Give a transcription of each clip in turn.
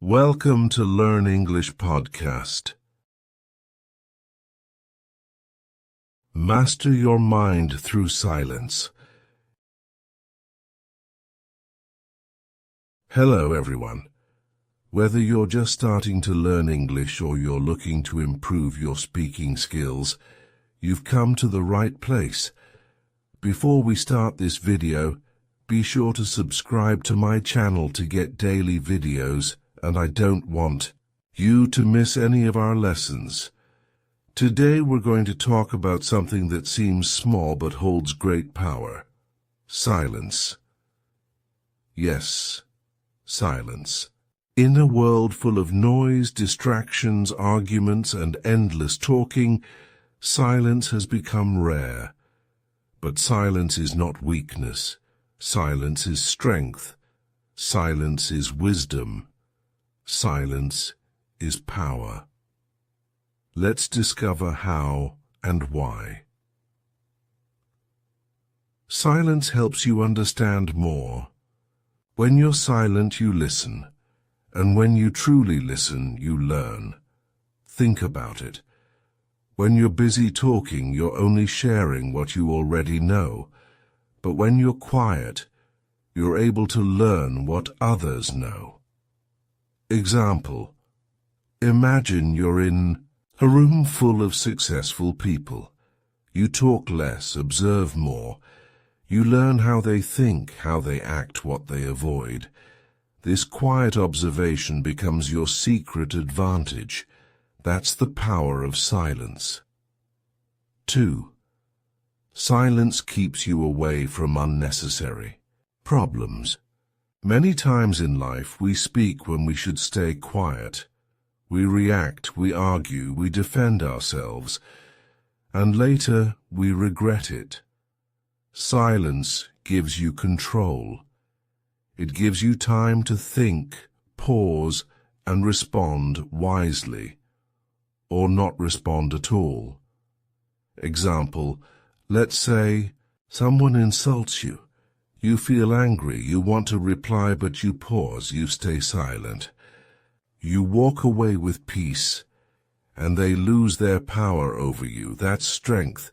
Welcome to Learn English Podcast. Master your mind through silence. Hello everyone. Whether you're just starting to learn English or you're looking to improve your speaking skills, you've come to the right place. Before we start this video, be sure to subscribe to my channel to get daily videos, and I don't want you to miss any of our lessons. Today we're going to talk about something that seems small but holds great power. Silence. Yes, silence. In a world full of noise, distractions, arguments, and endless talking, silence has become rare. But silence is not weakness. Silence is strength. Silence is wisdom. Silence is power. Let's discover how and why. Silence helps you understand more. When you're silent, you listen. And when you truly listen, you learn. Think about it. When you're busy talking, you're only sharing what you already know. But when you're quiet, you're able to learn what others know. Example: imagine you're in a room full of successful people. You talk less, observe more. You learn how they think, how they act, what they avoid. This quiet observation becomes your secret advantage. That's the power of silence. 2. Silence keeps you away from unnecessary problems. Many times in life we speak when we should stay quiet. We react, we argue, we defend ourselves, and later we regret it. Silence gives you control. It gives you time to think, pause, and respond wisely, or not respond at all. Example: let's say someone insults you. You feel angry, you want to reply, but you pause, you stay silent. You walk away with peace, and they lose their power over you. That's strength.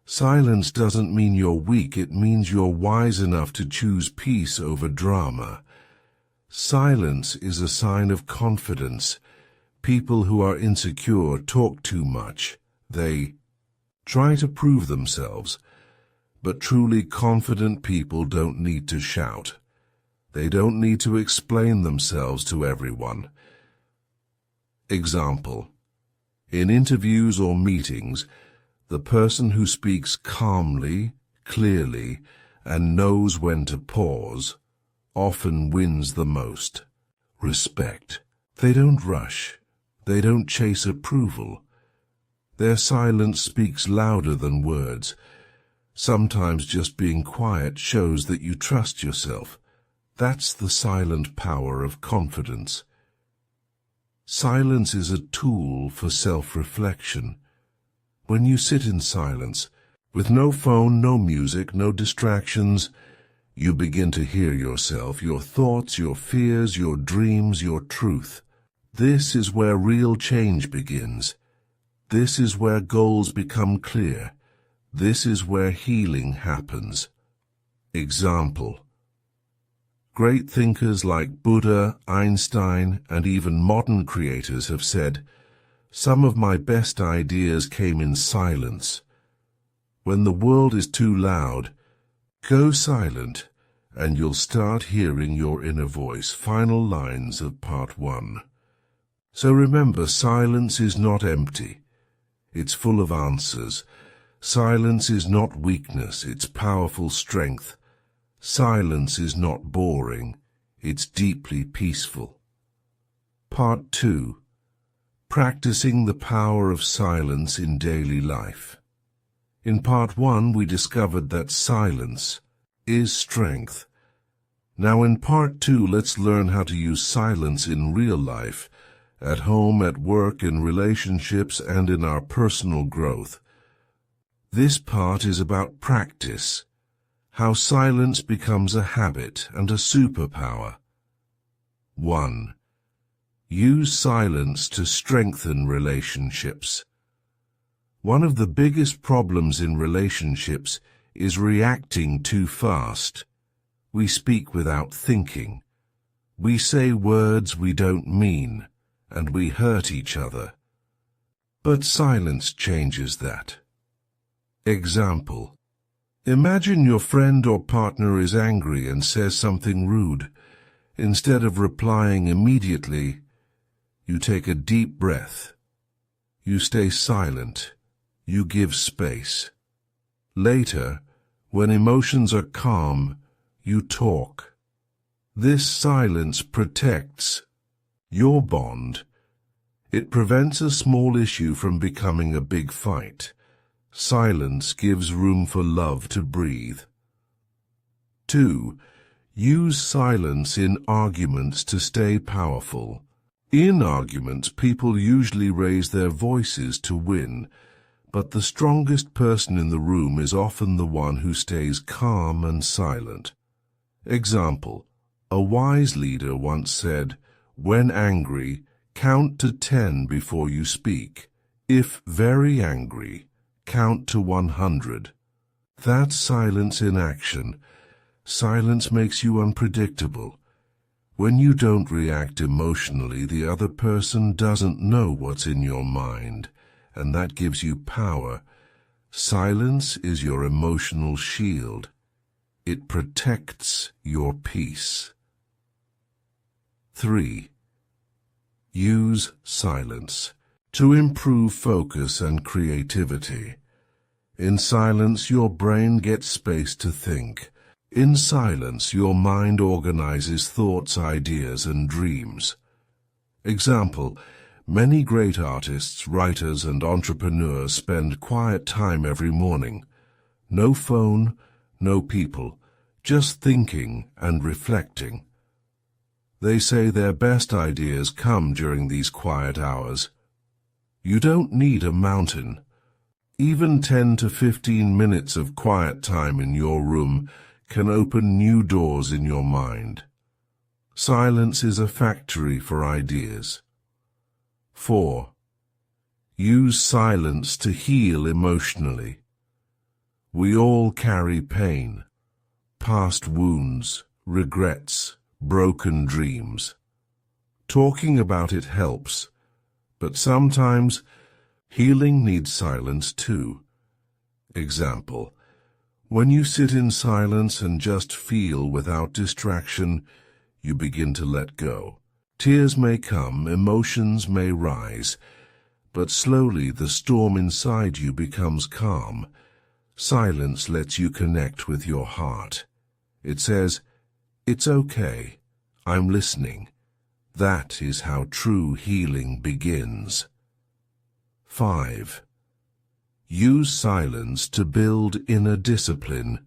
Silence doesn't mean you're weak, it means you're wise enough to choose peace over drama. Silence is a sign of confidence. People who are insecure talk too much. They try to prove themselves. But truly confident people don't need to shout. They don't need to explain themselves to everyone. Example: in interviews or meetings, the person who speaks calmly, clearly, and knows when to pause often wins the most. Respect. They don't rush. They don't chase approval. Their silence speaks louder than words. Sometimes just being quiet shows that you trust yourself. That's the silent power of confidence. Silence is a tool for self-reflection. When you sit in silence, with no phone, no music, no distractions, you begin to hear yourself, your thoughts, your fears, your dreams, your truth. This is where real change begins. This is where goals become clear. This is where healing happens. Example: great thinkers like Buddha, Einstein, and even modern creators have said, "Some of my best ideas came in silence." When the world is too loud, go silent, and you'll start hearing your inner voice. Final lines of part 1. So remember, silence is not empty. It's full of answers. Silence is not weakness, it's powerful strength. Silence is not boring, it's deeply peaceful. Part 2. Practicing the power of silence in daily life. In part 1, we discovered that silence is strength. Now in part 2, let's learn how to use silence in real life, at home, at work, in relationships, and in our personal growth. This part is about practice, how silence becomes a habit and a superpower. 1. Use silence to strengthen relationships. One of the biggest problems in relationships is reacting too fast. We speak without thinking. We say words we don't mean, and we hurt each other. But silence changes that. Example: imagine your friend or partner is angry and says something rude. Instead of replying immediately, you take a deep breath. You stay silent. You give space. Later, when emotions are calm, you talk. This silence protects your bond. It prevents a small issue from becoming a big fight. Silence gives room for love to breathe. 2. Use silence in arguments to stay powerful. In arguments, people usually raise their voices to win, but the strongest person in the room is often the one who stays calm and silent. Example: a wise leader once said, "When angry, count to 10 before you speak. If very angry, count to 100. That's silence in action. Silence makes you unpredictable. When you don't react emotionally, the other person doesn't know what's in your mind, and that gives you power. Silence is your emotional shield. It protects your peace. 3. Use silence to improve focus and creativity. In silence, your brain gets space to think. In silence, your mind organizes thoughts, ideas, and dreams. Example: many great artists, writers, and entrepreneurs spend quiet time every morning. No phone, no people, just thinking and reflecting. They say their best ideas come during these quiet hours. You don't need a mountain. Even 10 to 15 minutes of quiet time in your room can open new doors in your mind. Silence is a factory for ideas. 4. Use silence to heal emotionally. We all carry pain, past wounds, regrets, broken dreams. Talking about it helps, but sometimes healing needs silence too. Example: when you sit in silence and just feel without distraction, you begin to let go. Tears may come, emotions may rise, but slowly the storm inside you becomes calm. Silence lets you connect with your heart. It says, "It's okay, I'm listening." That is how true healing begins. 5. Use silence to build inner discipline.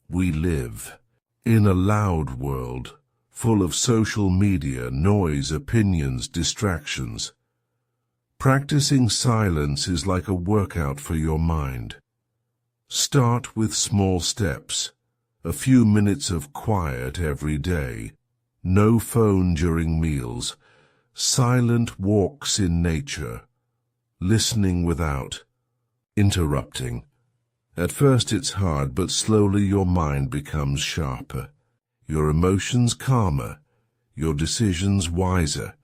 We live in a loud world, full of social media, noise, opinions, distractions. Practicing silence is like a workout for your mind. Start with small steps. A few minutes of quiet every day. No phone during meals. Silent walks in nature. Listening without interrupting. At first it's hard, but slowly your mind becomes sharper, your emotions calmer, your decisions wiser.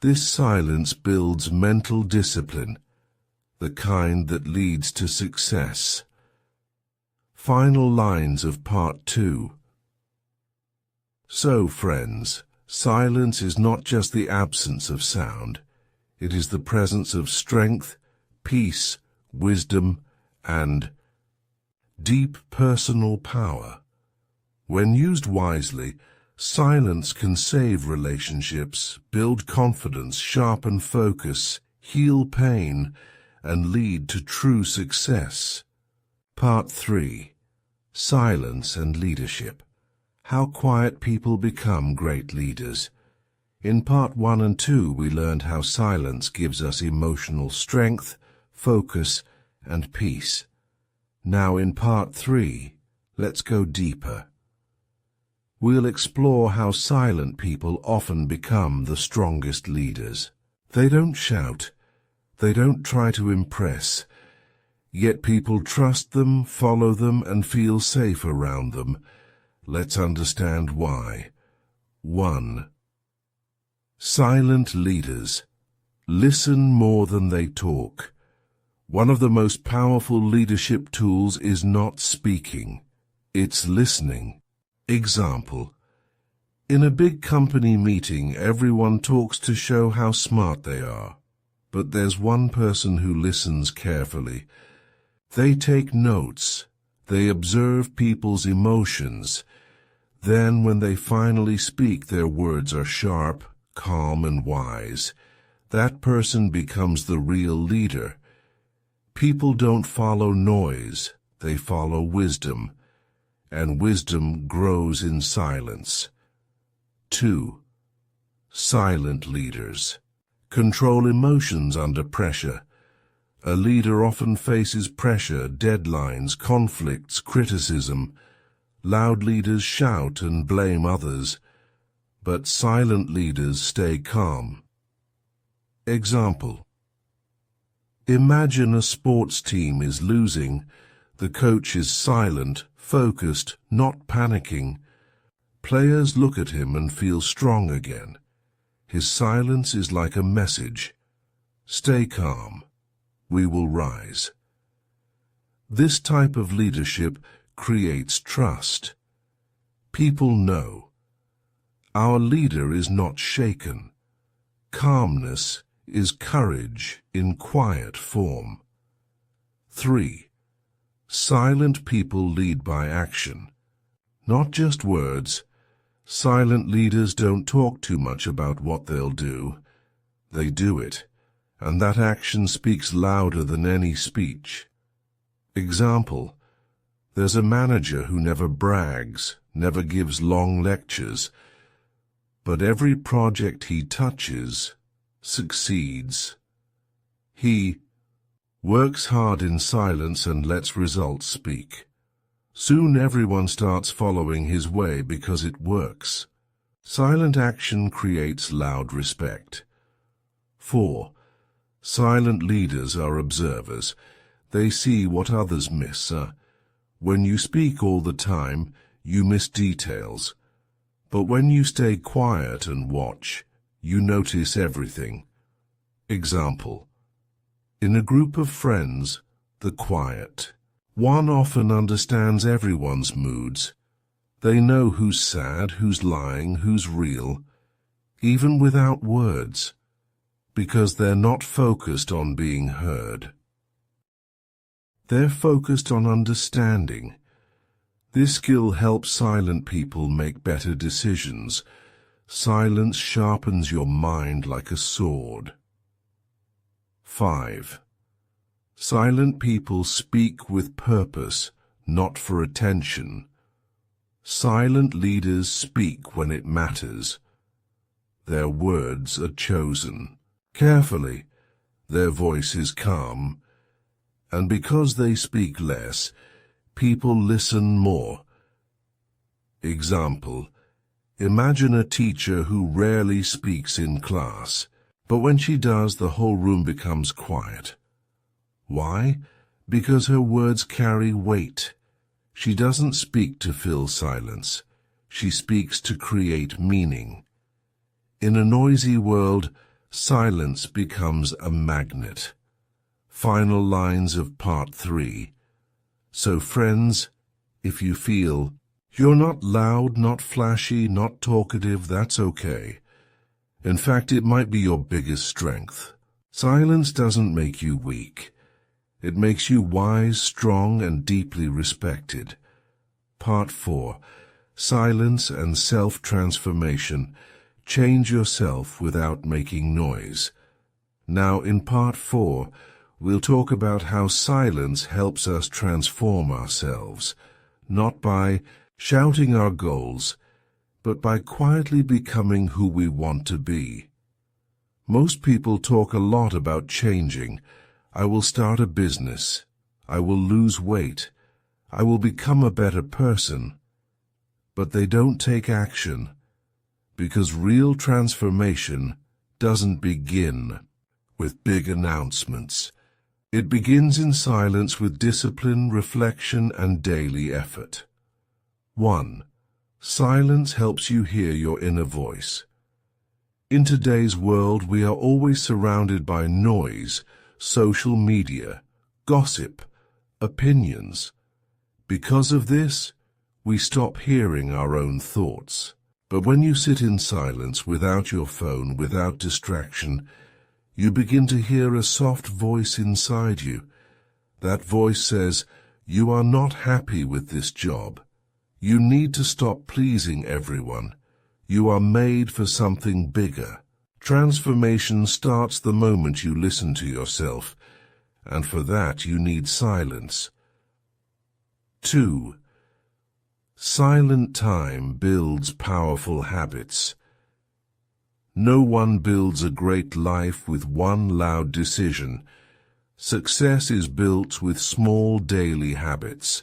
This silence builds mental discipline, the kind that leads to success. Final lines of Part 2. So, friends, silence is not just the absence of sound. It is the presence of strength, peace, wisdom, and deep personal power. When used wisely, silence can save relationships, build confidence, sharpen focus, heal pain, and lead to true success. Part 3. Silence and Leadership. How quiet people become great leaders. In Part 1 and 2, we learned how silence gives us emotional strength, focus, and peace. Now in Part 3, let's go deeper. We'll explore how silent people often become the strongest leaders. They don't shout. They don't try to impress. Yet people trust them, follow them, and feel safe around them. Let's understand why. 1. Silent leaders. Listen more than they talk. One of the most powerful leadership tools is not speaking. It's listening. Example. In a big company meeting, everyone talks to show how smart they are. But there's one person who listens carefully. They take notes. They observe people's emotions. Then, when they finally speak, their words are sharp, calm, and wise. That person becomes the real leader. People don't follow noise. They follow wisdom. And wisdom grows in silence. 2. Silent leaders. Control emotions under pressure. A leader often faces pressure, deadlines, conflicts, criticism. Loud leaders shout and blame others, but silent leaders stay calm. Example. Imagine a sports team is losing. The coach is silent, focused, not panicking. Players look at him and feel strong again. His silence is like a message. Stay calm. We will rise. This type of leadership creates trust. People know. Our leader is not shaken. Calmness is courage in quiet form. 3. Silent people lead by action. Not just words. Silent leaders don't talk too much about what they'll do. They do it. And that action speaks louder than any speech. Example. There's a manager who never brags, never gives long lectures, but every project he touches succeeds. He works hard in silence and lets results speak. Soon everyone starts following his way because it works. Silent action creates loud respect. 4. Silent leaders are observers. They see what others miss. When you speak all the time, you miss details. But when you stay quiet and watch, you notice everything. Example. In a group of friends, the quiet. One often understands everyone's moods. They know who's sad, who's lying, who's real, even without words, because they're not focused on being heard. They're focused on understanding. This skill helps silent people make better decisions. Silence sharpens your mind like a sword. 5. Silent people speak with purpose, not for attention. Silent leaders speak when it matters. Their words are chosen carefully. Their voice is calm. And because they speak less, people listen more. Example. Imagine a teacher who rarely speaks in class, but when she does, the whole room becomes quiet. Why? Because her words carry weight. She doesn't speak to fill silence. She speaks to create meaning. In a noisy world, silence becomes a magnet. Final lines of part 3. So friends, if you feel you're not loud, not flashy, not talkative, that's okay. In fact, it might be your biggest strength. Silence doesn't make you weak. It makes you wise, strong, and deeply respected. Part 4. Silence and self-transformation. Change yourself without making noise. Now, in Part 4, we'll talk about how silence helps us transform ourselves, not by shouting our goals, but by quietly becoming who we want to be. Most people talk a lot about changing. I will start a business. I will lose weight. I will become a better person. but they don't take action, because real transformation doesn't begin with big announcements. It begins in silence with discipline, reflection, and daily effort. 1. Silence helps you hear your inner voice. In today's world, we are always surrounded by noise, social media, gossip, opinions. Because of this, we stop hearing our own thoughts. But when you sit in silence, without your phone, without distraction, you begin to hear a soft voice inside you. That voice says, "You are not happy with this job. You need to stop pleasing everyone. You are made for something bigger." Transformation starts the moment you listen to yourself, and for that you need silence. 2. Silent time builds powerful habits. No one builds a great life with one loud decision. Success is built with small daily habits,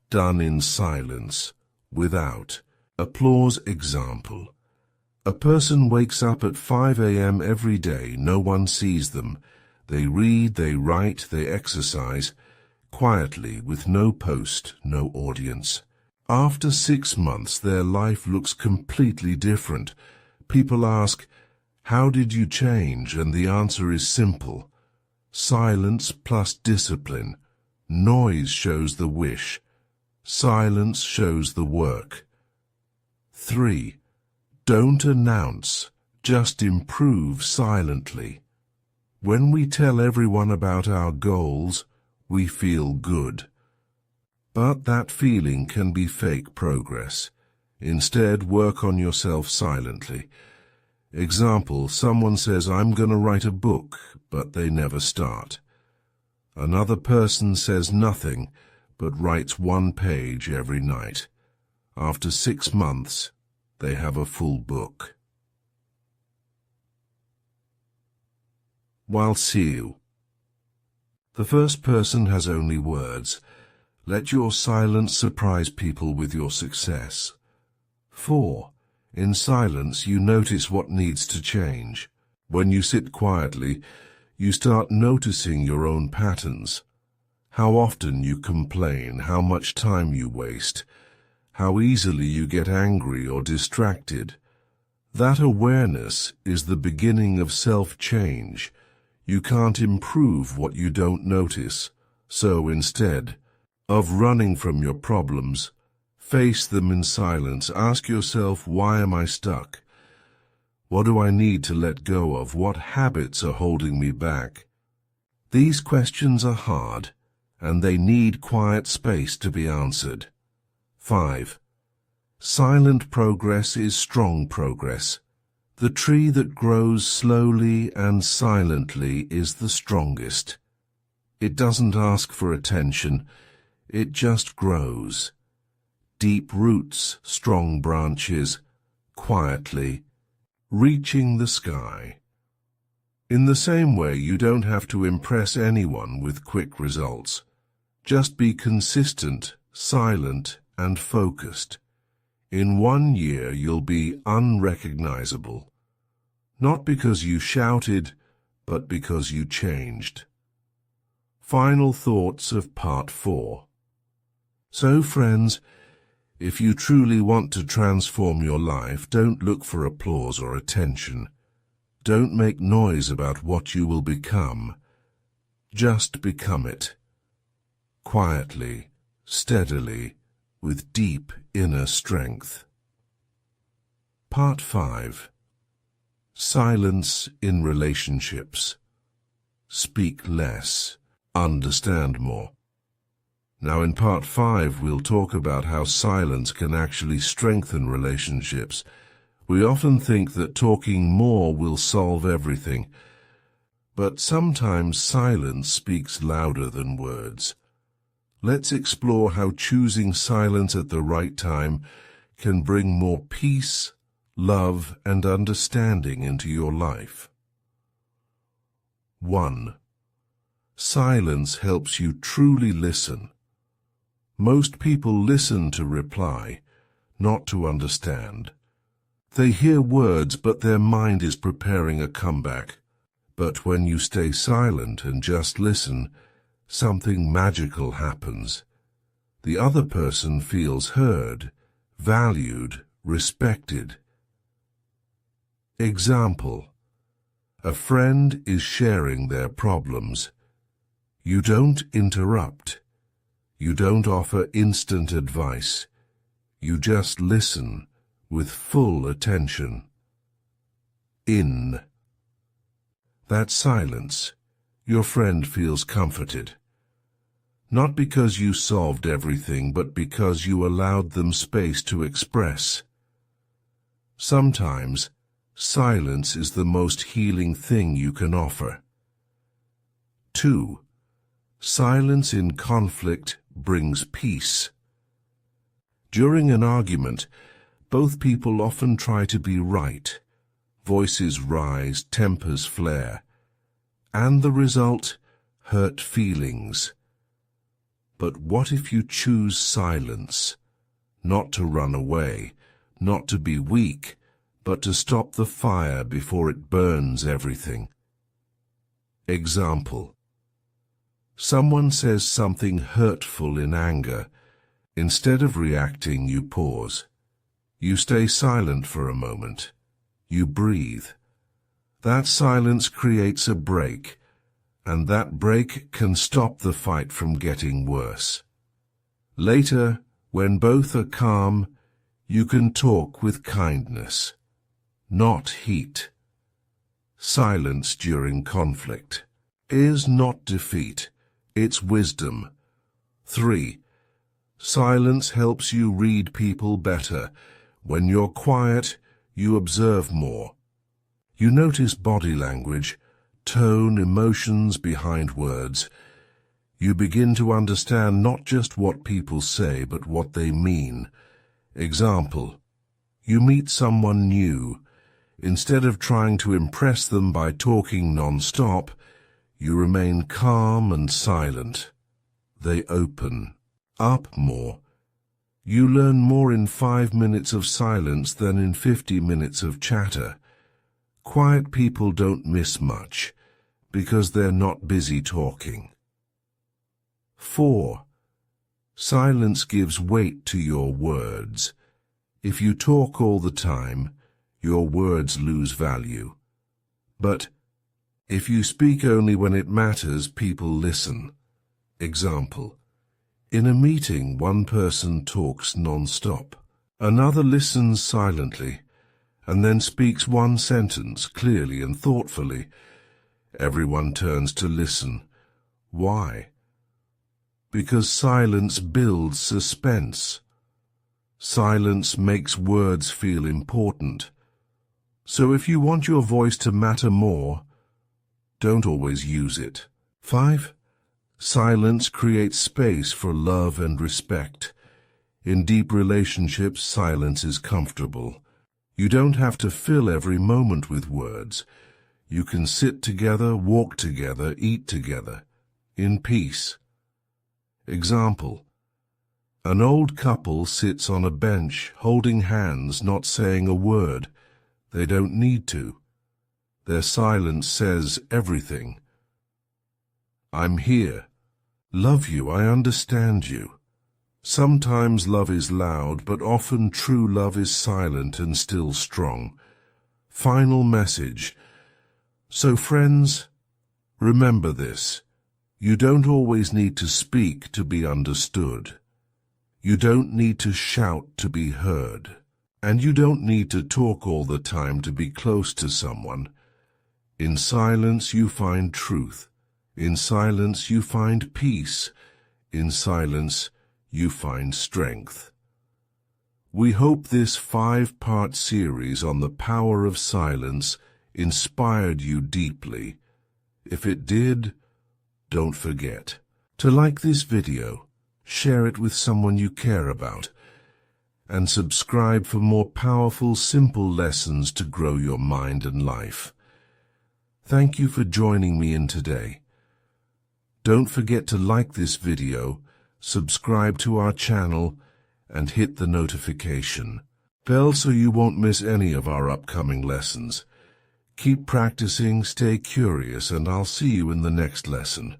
done in silence, without applause. Example: a person wakes up at 5 a.m. every day. No one sees them. They read, they write, they exercise, quietly, with no post, no audience. After 6 months, their life looks completely different. People ask, "How did you change?" And the answer is simple: silence plus discipline. Noise shows the wish. Silence shows the work. 3. Don't announce, just improve silently. When we tell everyone about our goals, we feel good. But that feeling can be fake progress. Instead, work on yourself silently. Example: someone says, "I'm going to write a book," but they never start. Another person says nothing, but writes 1 page every night. After 6 months, they have a full book. While seal. The first person has only words. Let your silence surprise people with your success. 4. In silence, you notice what needs to change. When you sit quietly, you start noticing your own patterns. How often you complain, how much time you waste, how easily you get angry or distracted. That awareness is the beginning of self-change. You can't improve what you don't notice. So instead of running from your problems, face them in silence. Ask yourself, why am I stuck? What do I need to let go of? What habits are holding me back? These questions are hard, and they need quiet space to be answered. 5. Silent progress is strong progress. The tree that grows slowly and silently is the strongest. It doesn't ask for attention. It just grows. Deep roots, strong branches, quietly, reaching the sky. In the same way, you don't have to impress anyone with quick results. Just be consistent, silent, and focused. In 1 year, you'll be unrecognizable. Not because you shouted, but because you changed. Final thoughts of Part 4. So, friends, if you truly want to transform your life, don't look for applause or attention. Don't make noise about what you will become. Just become it. Quietly, steadily, with deep inner strength. Part 5. Silence in relationships. Speak less, understand more. Now in Part 5, we'll talk about how silence can actually strengthen relationships. We often think that talking more will solve everything, but sometimes silence speaks louder than words. Let's explore how choosing silence at the right time can bring more peace, love, and understanding into your life. 1. Silence helps you truly listen. Most people listen to reply, not to understand. They hear words, but their mind is preparing a comeback. But when you stay silent and just listen, something magical happens. The other person feels heard, valued, respected. Example: a friend is sharing their problems. You don't interrupt. You don't offer instant advice. You just listen with full attention. In that silence, your friend feels comforted. Not because you solved everything, but because you allowed them space to express. Sometimes, silence is the most healing thing you can offer. 2. Silence in conflict brings peace. During an argument, both people often try to be right. Voices rise, tempers flare, and the result, hurt feelings. But what if you choose silence? Not to run away, not to be weak, but to stop the fire before it burns everything. Example: someone says something hurtful in anger. Instead of reacting, you pause. You stay silent for a moment. You breathe. That silence creates a break, and that break can stop the fight from getting worse. Later, when both are calm, you can talk with kindness, not heat. Silence during conflict is not defeat, it's wisdom. 3. Silence helps you read people better. When you're quiet, you observe more. You notice body language, tone, emotions behind words. You begin to understand not just what people say, but what they mean. Example: you meet someone new. Instead of trying to impress them by talking non-stop, you remain calm and silent. They open up more. You learn more in 5 minutes of silence than in 50 minutes of chatter. Quiet people don't miss much, because they're not busy talking. 4. Silence gives weight to your words. If you talk all the time, your words lose value. But if you speak only when it matters, people listen. Example: in a meeting, one person talks non-stop. Another listens silently, and then speaks one sentence clearly and thoughtfully. Everyone turns to listen. Why? Because silence builds suspense. Silence makes words feel important. So if you want your voice to matter more, don't always use it. 5. Silence creates space for love and respect. In deep relationships, silence is comfortable. You don't have to fill every moment with words. You can sit together, walk together, eat together, in peace. Example: an old couple sits on a bench, holding hands, not saying a word. They don't need to. Their silence says everything. I'm here. Love you, I understand you. Sometimes love is loud, but often true love is silent and still strong. Final message. So friends, remember this. You don't always need to speak to be understood. You don't need to shout to be heard. And you don't need to talk all the time to be close to someone. In silence you find truth. In silence you find peace. In silence you find strength. We hope this 5-part series on the power of silence inspired you deeply. If it did, don't forget to like this video, share it with someone you care about, and subscribe for more powerful, simple lessons to grow your mind and life. Thank you for joining me in today. Don't forget to like this video, subscribe to our channel, and hit the notification bell so you won't miss any of our upcoming lessons. Keep practicing, stay curious, and I'll see you in the next lesson.